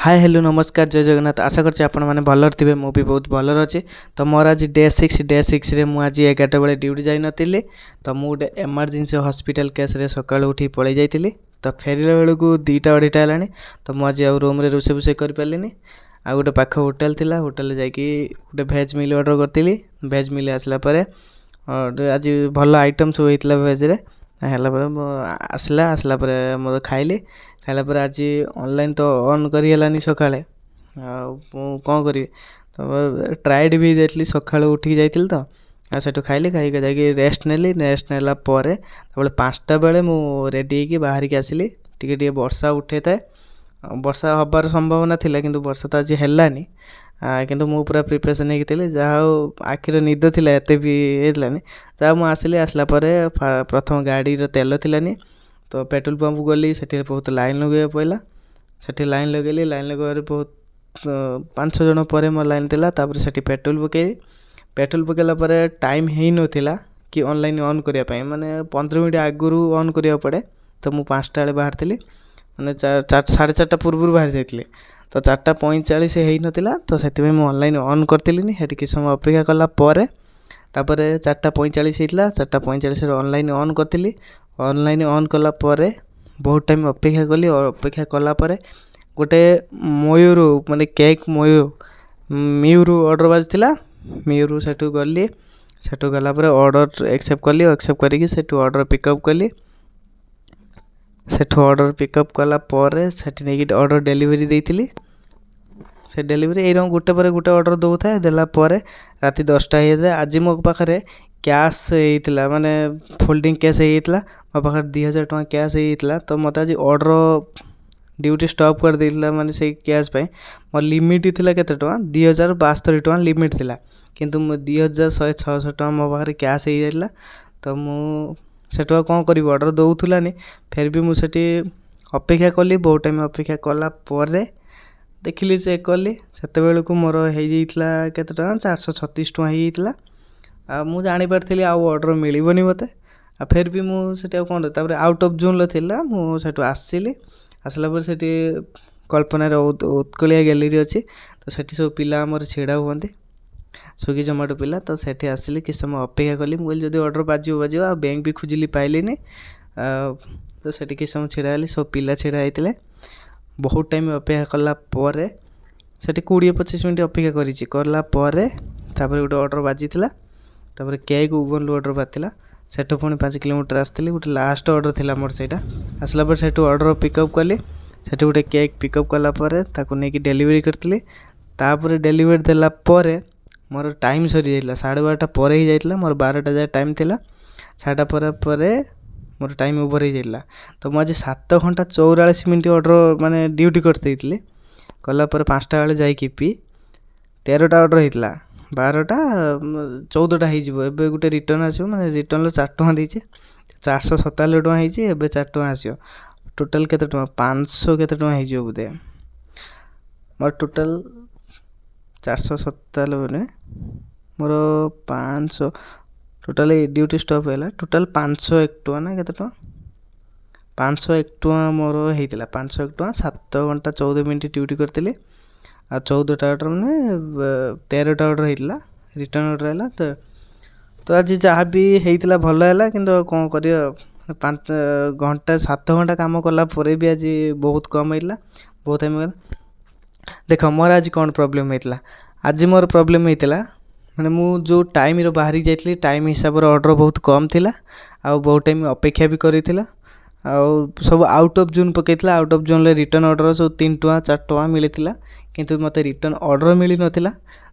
Hi hello नमस्कार जय जगन्नाथ। आशा करছি ଆପଣମାନେ ଭଲରେ ଥିବେ। ମୁଁ ବି ବହୁତ ଭଲରେ ଅଛି। ତ ମୋର ଆଜି ଡେ 6 ରେ ମୁଁ ଆଜି 11ଟା ବେଳେ ଡ୍ୟୁଟି ଯାଇନଥିଲି। ତ ମୁଁ ଗୋଟେ ଏମର୍ଜେନ୍ସି ହସ୍ପିଟାଲ କେସ୍ରେ ସକାଳୁ ଉଠି ପଳେଇ ଯାଇଥିଲି। ତ ଫେରିଲା ବେଳକୁ 2ଟା 2:30 ହେଲାଣି। ତ ମୁଁ ଆଜି ଆଉ ରୁମ୍ରେ ରୋଷେଇ କରିପାରିଲିନି। ଆଉ ଗୋଟେ ପାଖ ହୋଟେଲ ଥିଲା, ହୋଟେଲରେ ଯାଇକି ଗୋଟେ ଭେଜ୍ ମିଲ୍ ଅର୍ଡ଼ର କରିଥିଲି। ଭେଜ୍ ମିଲ୍ ଆସିଲା ପରେ ଆଜି ଭଲ ଆଇଟମ୍ ସବୁ ହେଇଥିଲା ଭେଜ୍ରେ। ହେଲା ପରେ ମୁଁ ଆସିଲା ପରେ ମୁଁ ଖାଇଲି। ଖାଇଲା ପରେ ଆଜି ଅନଲାଇନ୍ ତ ଅନ୍ କରି ହେଲାନି ସକାଳେ, ଆଉ ମୁଁ କ'ଣ କରିବି। ତ ଟ୍ରାଏଡ଼ ବି ଯାଇଥିଲି, ସକାଳୁ ଉଠିକି ଯାଇଥିଲି ତ, ଆଉ ସେଠୁ ଖାଇଲି। ଖାଇକି ଯାଇକି ରେଷ୍ଟ ନେଲି। ରେଷ୍ଟ ନେଲା ପରେ ତାପରେ 5ଟା ବେଳେ ମୁଁ ରେଡ଼ି ହେଇକି ବାହାରିକି ଆସିଲି। ଟିକେ ବର୍ଷା ଉଠେଇଥାଏ, ବର୍ଷା ହେବାର ସମ୍ଭାବନା ଥିଲା, କିନ୍ତୁ ବର୍ଷା ତ ଆଜି ହେଲାନି। କିନ୍ତୁ ମୁଁ ପୁରା ପ୍ରିପାରେସନ୍ ହେଇକି ଥିଲି। ଯାହା ହଉ ଆଖିର ନିଦ ଥିଲା, ଏତେ ବି ହେଇଥିଲାନି। ଯାହା ମୁଁ ଆସିଲା ପରେ ପ୍ରଥମ ଗାଡ଼ିର ତେଲ ଥିଲାନି। ତ ପେଟ୍ରୋଲ ପମ୍ପକୁ ଗଲି, ସେଠି ବହୁତ ଲାଇନ୍ ଲଗାଇବାକୁ ପଡ଼ିଲା। ସେଠି ଲାଇନ୍ ଲଗାଇଲି। ଲାଇନ୍ ଲଗାଇବାରେ ବହୁତ 5-6 ଜଣ ପରେ ମୋ ଲାଇନ୍ ଥିଲା। ତାପରେ ସେଠି ପେଟ୍ରୋଲ ପକାଇଲି। ପେଟ୍ରୋଲ ପକାଇଲା ପରେ ଟାଇମ୍ ହେଇନଥିଲା କି ଅନଲାଇନ୍ ଅନ୍ କରିବା ପାଇଁ, ମାନେ 15 ମିନିଟ୍ ଆଗରୁ ଅନ୍ କରିବାକୁ ପଡ଼େ। ତ ମୁଁ 5ଟା ବେଳେ ବାହାରିଥିଲି, ମାନେ 4:30 ପୂର୍ବରୁ ବାହାରି ଯାଇଥିଲି। ତ 4:45 ହେଇନଥିଲା, ତ ସେଥିପାଇଁ ମୁଁ ଅନଲାଇନ୍ ଅନ୍ କରିଥିଲିନି। ସେଠି କିଛି ସମୟ ଅପେକ୍ଷା କଲା ପରେ ତାପରେ 4:45 ହେଇଥିଲା। 4:45ରେ ଅନଲାଇନ୍ ଅନ୍ କରିଥିଲି। ଅନଲାଇନ୍ ଅନ୍ କଲା ପରେ ବହୁତ ଟାଇମ୍ ଅପେକ୍ଷା କଲି। ଅପେକ୍ଷା କଲା ପରେ ଗୋଟେ ମୟୂର, ମାନେ କେକ୍ ମିୟୁରୁ ଅର୍ଡ଼ର ବାଜିଥିଲା। ମିୟୁରୁ ସେଠୁ ଗଲି। ସେଠୁ ଗଲା ପରେ ଅର୍ଡ଼ର ଏକ୍ସେପ୍ଟ କଲି। ଏକ୍ସେପ୍ଟ କରିକି ସେଠୁ ଅର୍ଡ଼ର ପିକଅପ୍ କଲି। ସେଠୁ ଅର୍ଡ଼ର ପିକଅପ୍ କଲା ପରେ ସେଠି ନେଇକି ଅର୍ଡ଼ର ଡେଲିଭରି ଦେଇଥିଲି। ସେ ଡେଲିଭରି ଏଇରକମ ଗୋଟେ ପରେ ଗୋଟେ ଅର୍ଡ଼ର ଦେଉଥାଏ। ଦେଲା ପରେ ରାତି 10ଟା ହେଇଯାଇଥାଏ। ଆଜି ମୋ ପାଖରେ କ୍ୟାସ୍ ହେଇଥିଲା, ମାନେ ଫୋଲ୍ଡିଂ କ୍ୟାସ୍ ହେଇଯାଇଥିଲା। ମୋ ପାଖରେ 2000 ଟଙ୍କା କ୍ୟାସ୍ ହେଇଯାଇଥିଲା। ତ ମୋତେ ଆଜି ଅର୍ଡ଼ର ଡ୍ୟୁଟି ଷ୍ଟପ୍ କରିଦେଇଥିଲା, ମାନେ ସେଇ କ୍ୟାସ୍ ପାଇଁ। ମୋ ଲିମିଟ୍ ଥିଲା କେତେ ଟଙ୍କା, 2072 ଟଙ୍କା ଲିମିଟ୍ ଥିଲା। କିନ୍ତୁ ମୁଁ 2166 ଟଙ୍କା ମୋ ପାଖରେ କ୍ୟାସ୍ ହେଇଯାଇଥିଲା। ତ ମୁଁ ସେଠୁ ଆଉ କ'ଣ କରିବି, ଅର୍ଡ଼ର ଦେଉଥିଲାନି। ଫେର୍ ବି ମୁଁ ସେଠି ଅପେକ୍ଷା କଲି। ବହୁତ ଟାଇମ୍ ଅପେକ୍ଷା କଲା ପରେ ଦେଖିଲି, ଚେକ୍ କଲି, ସେତେବେଳକୁ ମୋର ହେଇଯାଇଥିଲା କେତେ ଟଙ୍କା, 436 ଟଙ୍କା ହେଇଯାଇଥିଲା। ଆଉ ମୁଁ ଜାଣିପାରିଥିଲି ଆଉ ଅର୍ଡ଼ର ମିଳିବନି ମୋତେ। ଆଉ ଫେର୍ ବି ମୁଁ ସେଠି ଆଉ କ'ଣ, ତାପରେ ଆଉଟ୍ ଅଫ୍ ଜୋନ୍ରେ ଥିଲା। ମୁଁ ସେଠୁ ଆସିଲି। ଆସିଲା ପରେ ସେଠି କଳ୍ପନାରେ ଉତ୍କଳିଆ ଗ୍ୟାଲେରୀ ଅଛି। ତ ସେଠି ସବୁ ପିଲା ଆମର ଛିଡ଼ା ହୁଅନ୍ତି, ସ୍ୱିଗି ଜୋମାଟୋ ପିଲା। ତ ସେଠି ଆସିଲି, କିଛି ସମୟ ଅପେକ୍ଷା କଲି। ମୁଁ କହିଲି ଯଦି ଅର୍ଡ଼ର ବାଜିବ। ଆଉ ବ୍ୟାଙ୍କ ବି ଖୋଜିଲି, ପାଇଲିନି। ତ ସେଠି କିଛି ସମୟ ଛିଡ଼ା ହେଲି। ସବୁ ପିଲା ଛିଡ଼ା ହେଇଥିଲେ। ବହୁତ ଟାଇମ୍ ଅପେକ୍ଷା କଲା ପରେ ସେଠି 20-25 ମିନିଟ୍ ଅପେକ୍ଷା କଲା ପରେ ତାପରେ ଗୋଟେ ଅର୍ଡ଼ର ବାଜିଥିଲା। ତାପରେ କେକ୍ ଓଭନ୍ରୁ ଅର୍ଡ଼ର ବାଜିଥିଲା। ସେଠୁ ପୁଣି 5 କିଲୋମିଟର ଆସିଥିଲି। ଗୋଟେ ଲାଷ୍ଟ ଅର୍ଡ଼ର ଥିଲା ମୋର ସେଇଟା। ଆସିଲା ପରେ ସେଠୁ ଅର୍ଡ଼ର ପିକଅପ୍ କଲି। ସେଠି ଗୋଟେ କେକ୍ ପିକଅପ୍ କଲା ପରେ ତାକୁ ନେଇକି ଡେଲିଭରି କରିଥିଲି। ତାପରେ ଡେଲିଭରି ଦେଲା ପରେ ମୋର ଟାଇମ୍ ସରିଯାଇଥିଲା, 12:30 ପରେ ହେଇଯାଇଥିଲା। ମୋର 12ଟା ଯାଏ ଟାଇମ୍ ଥିଲା। 12ଟା ପରେ ମୋର ଟାଇମ୍ ଓଭର ହେଇଯାଇଥିଲା। ତ ମୁଁ ଆଜି 7 ଘଣ୍ଟା 44 ମିନିଟ୍ ଅର୍ଡ଼ର, ମାନେ ଡ୍ୟୁଟି କରିଦେଇଥିଲି। କଲା ପରେ 5ଟା ବେଳେ ଯାଇକି 13ଟା ଅର୍ଡ଼ର ହେଇଥିଲା। 12ଟା 14ଟା ହେଇଯିବ। ଏବେ ଗୋଟେ ରିଟର୍ନ ଆସିବ, ମାନେ ରିଟର୍ନର 4 ଟଙ୍କା ଦେଇଛି, 497 ଟଙ୍କା ହେଇଛି। ଏବେ 4 ଟଙ୍କା ଆସିବ। ଟୋଟାଲ୍ କେତେ ଟଙ୍କା, 500 କେତେ ଟଙ୍କା ହେଇଯିବ ବୋଧେ। ମୋର ଟୋଟାଲ୍ 497, ମୋର 500, ଟୋଟାଲ୍ ଡ୍ୟୁଟି ଷ୍ଟପ୍ ହେଲା। ଟୋଟାଲ୍ 501 ଟଙ୍କା ନା କେତେ ଟଙ୍କା, 501 ଟଙ୍କା ମୋର ହେଇଥିଲା। 501 ଟଙ୍କା, 7 ଘଣ୍ଟା 14 ମିନିଟ୍ ଡ୍ୟୁଟି କରିଥିଲି। ଆଉ 14ଟା ଅର୍ଡ଼ର, ମାନେ 13ଟା ଅର୍ଡ଼ର ହେଇଥିଲା। ରିଟର୍ନ ଅର୍ଡ଼ର ହେଲା। ତ ଆଜି ଯାହା ବି ହେଇଥିଲା ଭଲ ହେଲା। କିନ୍ତୁ କ'ଣ କରିବା, 7 ଘଣ୍ଟା କାମ କଲା ପରେ ବି ଆଜି ବହୁତ କମ୍ ହେଇଥିଲା, ବହୁତ ଟାଇମ୍ ହେଇଗଲା। ଦେଖ ମୋର ଆଜି କ'ଣ ପ୍ରୋବ୍ଲେମ୍ ହେଇଥିଲା। ଆଜି ମୋର ପ୍ରୋବ୍ଲେମ୍ ହେଇଥିଲା, ମାନେ ମୁଁ ଯେଉଁ ଟାଇମ୍ରେ ବାହାରିକି ଯାଇଥିଲି, ଟାଇମ୍ ହିସାବରେ ଅର୍ଡ଼ର ବହୁତ କମ୍ ଥିଲା। ଆଉ ବହୁତ ଟାଇମ୍ ଅପେକ୍ଷା ବି କରିଥିଲା। ଆଉ ସବୁ ଆଉଟ୍ ଅଫ୍ ଜୋନ୍ ପକାଇଥିଲା। ଆଉଟ୍ ଅଫ୍ ଜୋନ୍ରେ ରିଟର୍ନ ଅର୍ଡ଼ର ସବୁ 3 ଟଙ୍କା 4 ଟଙ୍କା ମିଳିଥିଲା। କିନ୍ତୁ ମୋତେ ରିଟର୍ନ ଅର୍ଡ଼ର ମିଳିନଥିଲା।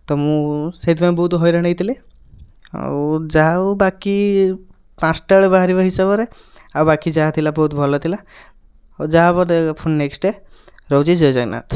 ତ ମୁଁ ସେଇଥିପାଇଁ ବହୁତ ହଇରାଣ ହେଇଥିଲି। ଆଉ ଯାହା ହଉ ବାକି 5ଟା ବେଳେ ବାହାରିବା ହିସାବରେ ଆଉ ବାକି ଯାହା ଥିଲା ବହୁତ ଭଲ ଥିଲା। ଆଉ ଯାହା ହେବ ପୁଣି ନେକ୍ସଟ ଡେ। ରହୁଛି, ଜୟ ଜଗନ୍ନାଥ।